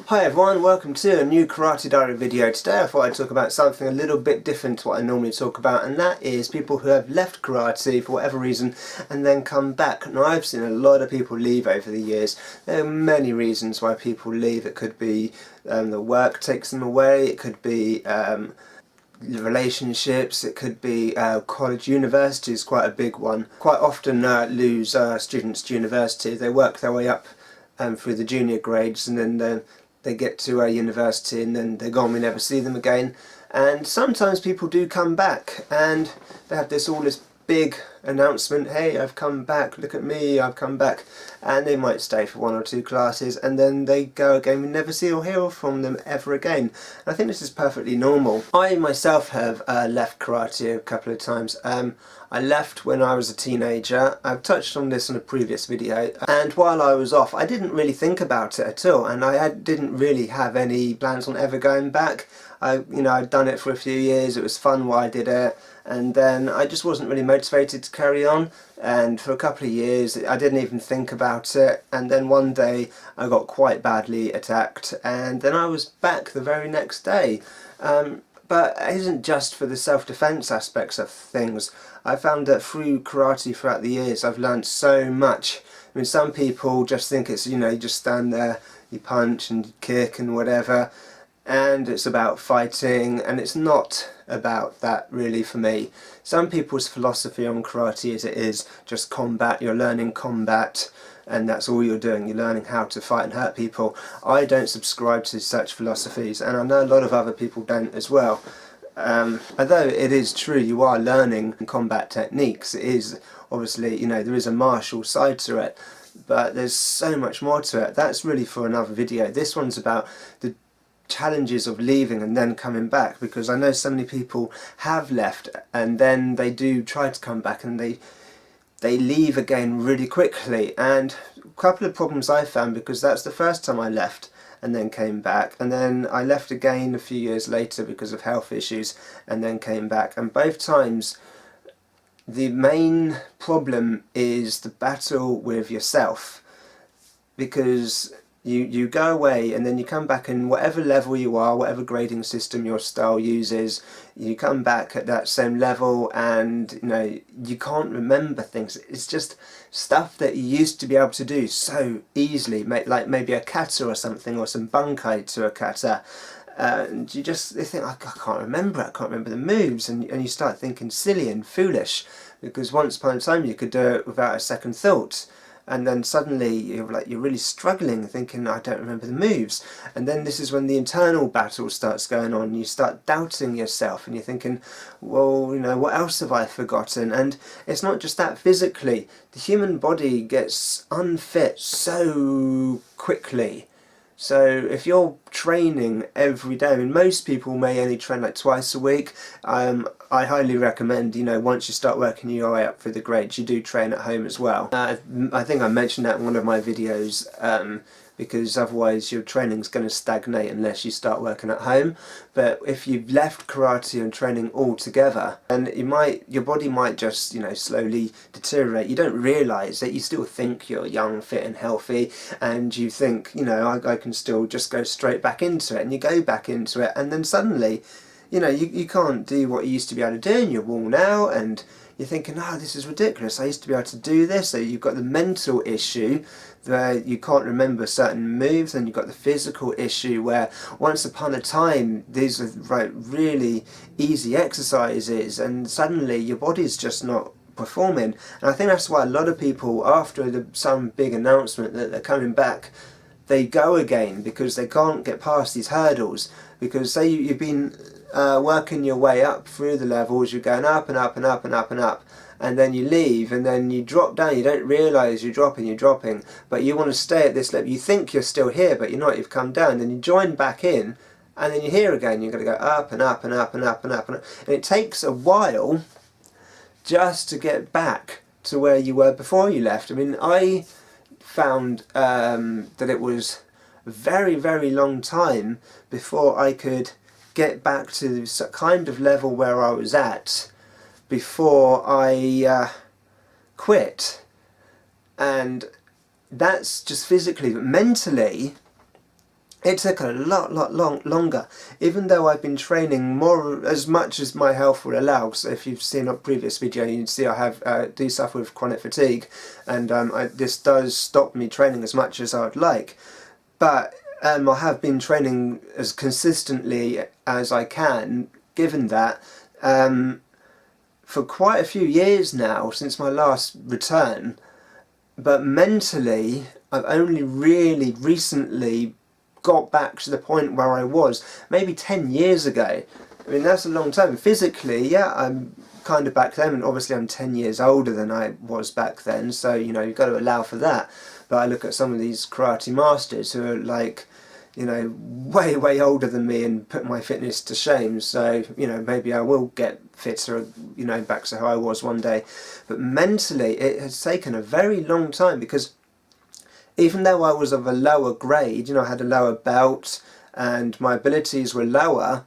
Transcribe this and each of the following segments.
Hi everyone, welcome to a new Karate Diary video. Today I thought I'd talk about something a little bit different to what I normally talk about, and that is people who have left karate for whatever reason and then come back. Now, I've seen a lot of people leave over the years. There are many reasons why people leave. It could be the work takes them away, it could be relationships, it could be college. University is quite a big one. Quite often lose students to university. They work their way up through the junior grades, and then they get to a university and then they're gone, we never see them again. And sometimes people do come back and they have this big announcement, hey, I've come back, look at me, I've come back, and they might stay for one or two classes and then they go again. We never see or hear from them ever again. And I think this is perfectly normal. I myself have left karate a couple of times. I left when I was a teenager. I've touched on this in a previous video, and while I was off I didn't really think about it at all, and I didn't really have any plans on ever going back. I'd done it for a few years, it was fun while I did it, and then I just wasn't really motivated to carry on, and for a couple of years I didn't even think about it, and then one day I got quite badly attacked and then I was back the very next day. But it isn't just for the self-defense aspects of things. I found that through karate throughout the years I've learned so much. I mean, some people just think it's, you just stand there, you punch and kick and whatever, and it's about fighting, and it's not about that really for me. Some people's philosophy on karate is it is just combat, you're learning combat, and that's all you're doing, you're learning how to fight and hurt people. I don't subscribe to such philosophies, and I know a lot of other people don't as well. Although it is true you are learning combat techniques, it is obviously, there is a martial side to it, but there's so much more to it. That's really for another video. This one's about the challenges of leaving and then coming back, because I know so many people have left and then they do try to come back and they leave again really quickly. And a couple of problems I found, because that's the first time I left and then came back, and then I left again a few years later because of health issues and then came back, and both times the main problem is the battle with yourself, because you go away and then you come back, and whatever level you are, whatever grading system your style uses, you come back at that same level, and you can't remember things. It's just stuff that you used to be able to do so easily, like maybe a kata or something, or some bunkai to a kata, and you think, I can't remember it, I can't remember the moves, and you start thinking silly and foolish, because once upon a time you could do it without a second thought. And then suddenly you're really struggling, thinking, I don't remember the moves. And then this is when the internal battle starts going on. You start doubting yourself and you're thinking, well, what else have I forgotten? And it's not just that physically. The human body gets unfit so quickly. So if you're training every day, I mean, most people may only train like twice a week. I highly recommend, once you start working your way up through the grades, you do train at home as well. I think I mentioned that in one of my videos, because otherwise your training's going to stagnate unless you start working at home. But if you've left karate and training altogether, then your body might just slowly deteriorate. You don't realise that. You still think you're young, fit and healthy, and you think, I can still just go straight back into it, and you go back into it, and then suddenly you can't do what you used to be able to do, and you're worn out, and you're thinking, this is ridiculous, I used to be able to do this. So you've got the mental issue where you can't remember certain moves, and you've got the physical issue where once upon a time these are really easy exercises, and suddenly your body's just not performing. And I think that's why a lot of people, after some big announcement that they're coming back, they go again, because they can't get past these hurdles. Because say you've been working your way up through the levels, you're going up and up and up and up and up, and then you leave and then you drop down. You don't realise you're dropping, but you want to stay at this level. You think you're still here, but you're not, you've come down. Then you join back in, and then you're here again. You're going to go up and up and up and up and up and up, and it takes a while just to get back to where you were before you left. I mean, I found that it was a very, very long time before I could get back to the kind of level where I was at before I quit. And that's just physically, but mentally it took a lot longer, even though I've been training more as much as my health will allow. So if you've seen a previous video, you can see I have do suffer with chronic fatigue, and this does stop me training as much as I would like. But I have been training as consistently as I can, given that, for quite a few years now, since my last return. But mentally, I've only really recently got back to the point where I was maybe 10 years ago. I mean, that's a long time. Physically, yeah, I'm kind of back then, and obviously I'm 10 years older than I was back then, so, you know, you've got to allow for that. But I look at some of these karate masters who are like, you know, way older than me and put my fitness to shame. So, you know, maybe I will get fitter, you know, back to how I was one day. But mentally, it has taken a very long time, because even though I was of a lower grade, you know, I had a lower belt and my abilities were lower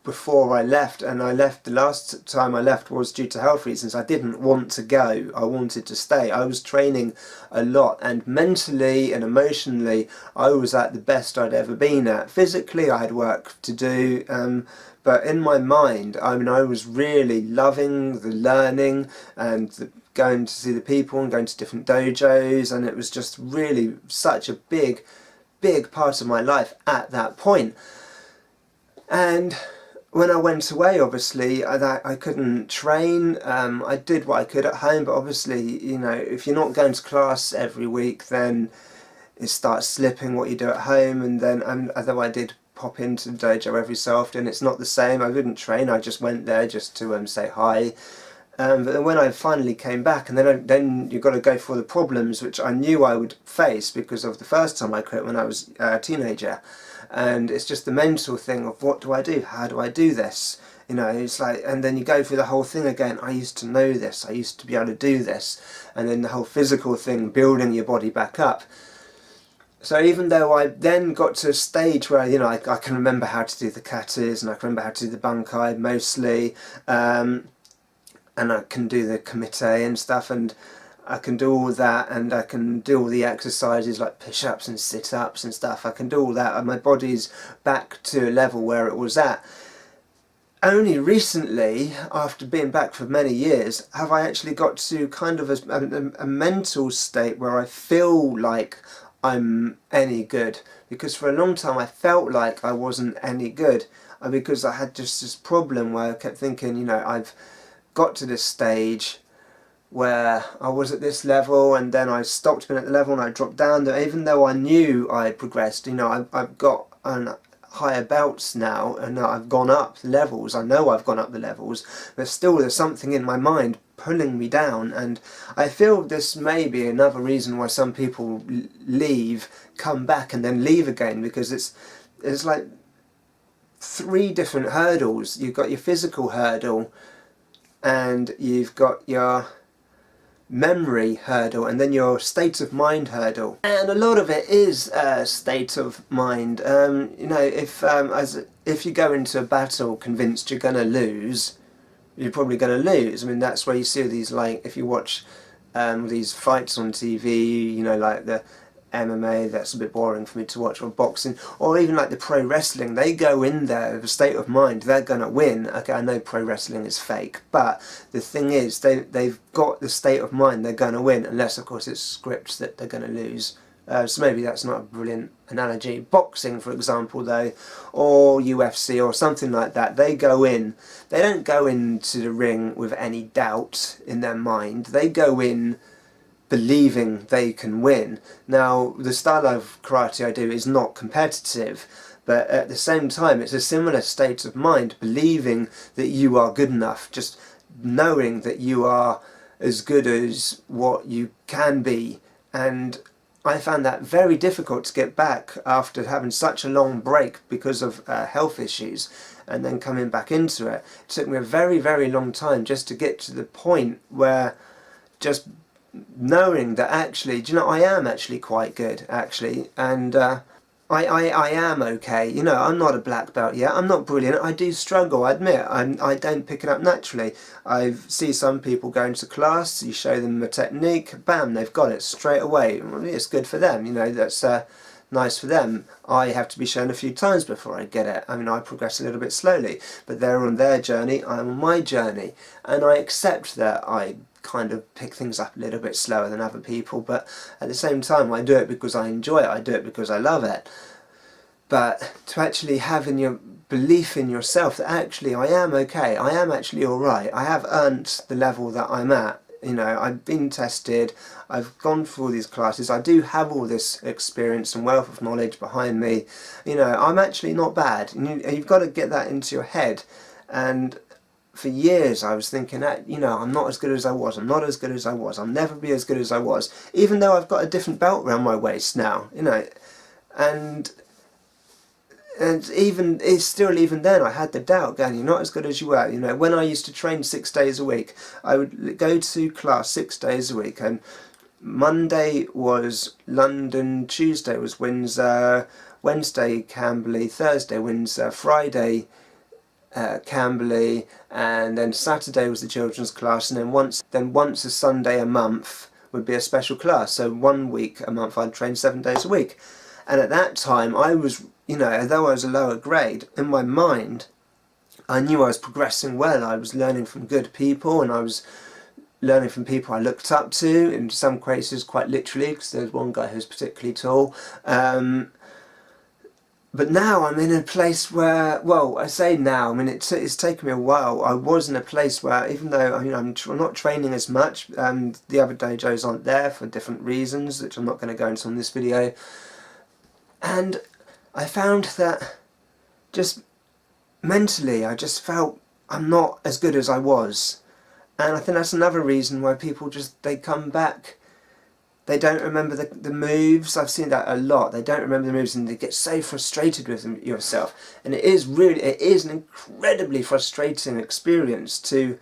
before I left, and I left, the last time I left was due to health reasons. I didn't want to go, I wanted to stay. I was training a lot, and mentally and emotionally I was at the best I'd ever been at. Physically I had work to do, but in my mind, I mean, I was really loving the learning and the going to see the people and going to different dojos, and it was just really such a big part of my life at that point. And when I went away, obviously, I couldn't train. I did what I could at home, but obviously, you know, if you're not going to class every week, then it starts slipping what you do at home. And then, although I did pop into the dojo every so often, it's not the same. I wouldn't train, I just went there just to say hi. But then when I finally came back, and then you've got to go for the problems which I knew I would face because of the first time I quit when I was a teenager. And it's just the mental thing of, what do I do? How do I do this? You know, it's like, and then you go through the whole thing again. I used to know this, I used to be able to do this. And then the whole physical thing, building your body back up. So even though I then got to a stage where, you know, I can remember how to do the katas, and I can remember how to do the bankai mostly, and I can do the kumite and stuff, and I can do all that, and I can do all the exercises like push-ups and sit-ups and stuff. I can do all that, and my body's back to a level where it was at. Only recently, after being back for many years, have I actually got to kind of a mental state where I feel like I'm any good. Because for a long time I felt like I wasn't any good, because I had just this problem where I kept thinking, you know, I've got to this stage where I was at this level, and then I stopped being at the level and I dropped down. Even though I knew I had progressed, you know, I've got higher belts now, and I've gone up levels. I know I've gone up the levels, but still there's something in my mind pulling me down. And I feel this may be another reason why some people leave, come back and then leave again, because it's like 3 different hurdles. You've got your physical hurdle, and you've got your memory hurdle, and then your state of mind hurdle. And a lot of it is state of mind. You know, if you go into a battle convinced you're going to lose, you're probably going to lose. I mean, that's where you see these, like, if you watch these fights on TV, you know, like the MMA, that's a bit boring for me to watch, or boxing, or even like the pro wrestling. They go in there with a state of mind, they're going to win. Okay, I know pro wrestling is fake, but the thing is, they've got the state of mind they're going to win, unless of course it's scripts that they're going to lose. So maybe that's not a brilliant analogy. Boxing, for example, though, or UFC or something like that, they go in, they don't go into the ring with any doubt in their mind. They go in believing they can win. Now, the style of karate I do is not competitive, but at the same time it's a similar state of mind, believing that you are good enough, just knowing that you are as good as what you can be. And I found that very difficult to get back after having such a long break because of health issues, and then coming back into it. It took me a very long time just to get to the point where just knowing that actually, do you know, I am actually quite good, actually, and I am okay. You know, I'm not a black belt yet, I'm not brilliant, I do struggle, I admit, I don't pick it up naturally. I see some people go into class, you show them a technique, bam, they've got it straight away. It's good for them, you know, that's nice for them. I have to be shown a few times before I get it. I mean, I progress a little bit slowly, but they're on their journey, I'm on my journey, and I accept that I kind of pick things up a little bit slower than other people, but at the same time I do it because I enjoy it, I do it because I love it. But to actually have in your belief in yourself that actually I am okay, I am actually alright, I have earned the level that I'm at, you know, I've been tested, I've gone through all these classes, I do have all this experience and wealth of knowledge behind me, you know, I'm actually not bad, and you've got to get that into your head. And for years I was thinking that, you know, I'm not as good as I was, I'm not as good as I was, I'll never be as good as I was, even though I've got a different belt around my waist now, you know, and even then I had the doubt going, you're not as good as you were. You know, when I used to train 6 days a week, I would go to class 6 days a week, and Monday was London, Tuesday was Windsor, Wednesday Camberley, Thursday Windsor, Friday Camberley, and then Saturday was the children's class, and then once a Sunday a month would be a special class. So 1 week a month I'd train 7 days a week. And at that time I was, you know, although I was a lower grade, in my mind I knew I was progressing well. I was learning from good people, and I was learning from people I looked up to, in some cases quite literally, because there was one guy who was particularly tall. But now I'm in a place where, well, I say now, I mean it's taken me a while. I was in a place where, even though, you know, I'm not training as much, the other dojos aren't there for different reasons, which I'm not going to go into on this video. And I found that just mentally I just felt I'm not as good as I was. And I think that's another reason why people they come back, they don't remember the moves. I've seen that a lot. They don't remember the moves and they get so frustrated with yourself. And it is an incredibly frustrating experience to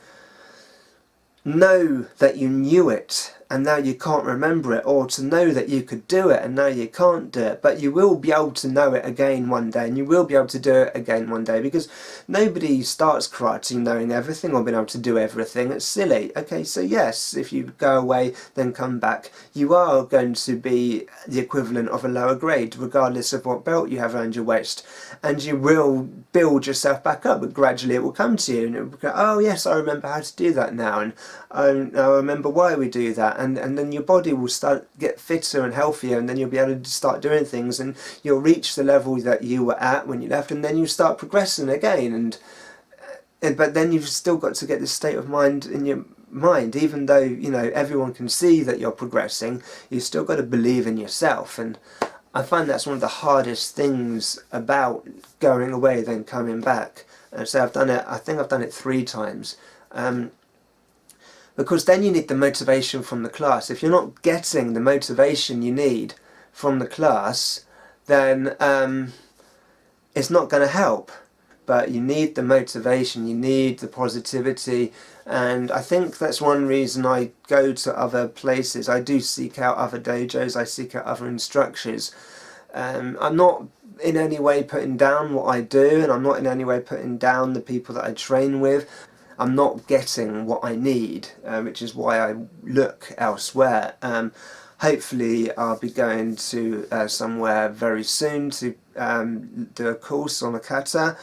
know that you knew it and now you can't remember it, or to know that you could do it and now you can't do it, but you will be able to know it again one day, and you will be able to do it again one day, because nobody starts karate knowing everything or being able to do everything. It's silly. Okay, so yes, if you go away then come back, you are going to be the equivalent of a lower grade regardless of what belt you have around your waist, and you will build yourself back up, but gradually it will come to you and it will go, oh yes, I remember how to do that now, and I remember why we do that. And then your body will get fitter and healthier, and then you'll be able to start doing things, and you'll reach the level that you were at when you left, and then you start progressing again. But then you've still got to get this state of mind in your mind, even though, you know, everyone can see that you're progressing, you've still got to believe in yourself. And I find that's one of the hardest things about going away then coming back. And so I think I've done it 3 times. Because then you need the motivation from the class. If you're not getting the motivation you need from the class, then it's not going to help. But you need the motivation, you need the positivity, and I think that's one reason I go to other places. I do seek out other dojos, I seek out other instructors. I'm not in any way putting down what I do, and I'm not in any way putting down the people that I train with. I'm not getting what I need, which is why I look elsewhere. Hopefully I'll be going to somewhere very soon to do a course on a kata.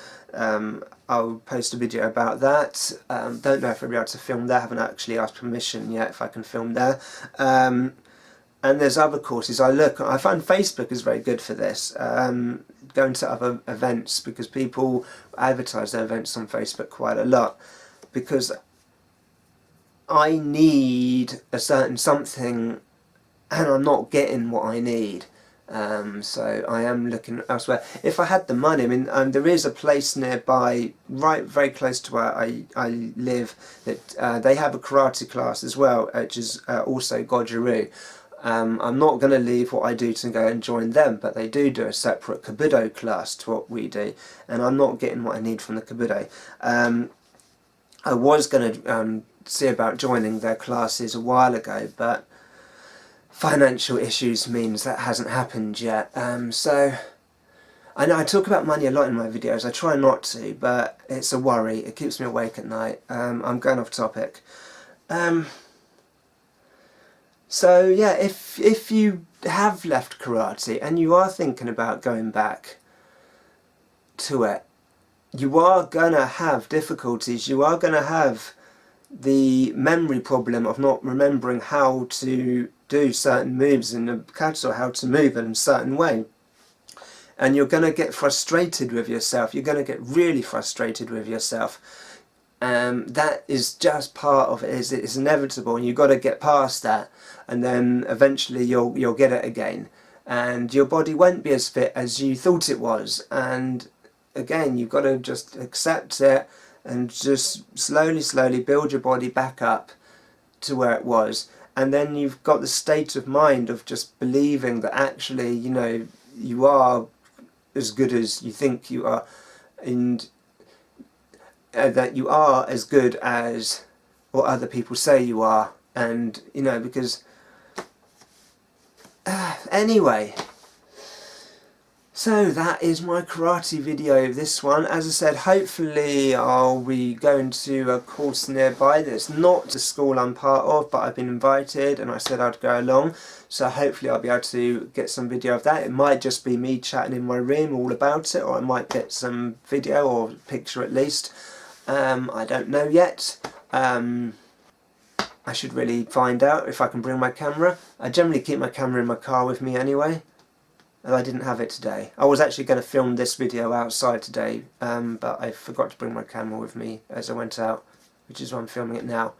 I'll post a video about that. Don't know if I'll be able to film there, haven't actually asked permission yet if I can film there. And there's other courses. I find Facebook is very good for this. Going to other events, because people advertise their events on Facebook quite a lot. Because I need a certain something and I'm not getting what I need, so I am looking elsewhere. If I had the money, I mean, there is a place nearby, right very close to where I live, that they have a karate class as well, which is also Goju-Ryu. I'm not going to leave what I do to go and join them, but they do a separate Kobudo class to what we do, and I'm not getting what I need from the Kobudo. I was going to see about joining their classes a while ago, but financial issues means that hasn't happened yet. So I know I talk about money a lot in my videos. I try not to, but it's a worry. It keeps me awake at night. I'm going off topic. So yeah, if you have left karate and you are thinking about going back to it, you are gonna have difficulties. You are gonna have the memory problem of not remembering how to do certain moves in the kata, or how to move in a certain way. And you're going to get frustrated with yourself. You're going to get really frustrated with yourself. That is just part of it. It's inevitable, and you've got to get past that. And then eventually you'll get it again. And your body won't be as fit as you thought it was. And again, you've got to just accept it and just slowly build your body back up to where it was. And then you've got the state of mind of just believing that actually, you know, you are as good as you think you are, and that you are as good as what other people say you are. And you know, because anyway, so that is my karate video, this one. As I said, hopefully I'll be going to a course nearby that's not the school I'm part of, but I've been invited and I said I'd go along. So hopefully I'll be able to get some video of that. It might just be me chatting in my room all about it, or I might get some video or picture at least. I don't know yet. I should really find out if I can bring my camera. I generally keep my camera in my car with me anyway. And I didn't have it today. I was actually going to film this video outside today, but I forgot to bring my camera with me as I went out, which is why I'm filming it now.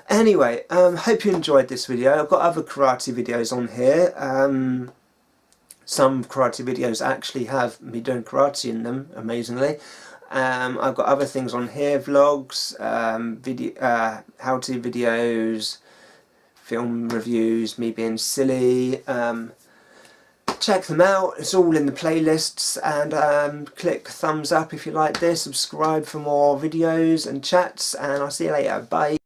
Anyway, hope you enjoyed this video. I've got other karate videos on here. Some karate videos actually have me doing karate in them, amazingly. I've got other things on here, vlogs, how-to videos, film reviews, me being silly. Check them out, it's all in the playlists, and click thumbs up if you like this, subscribe for more videos and chats, and I'll see you later, bye.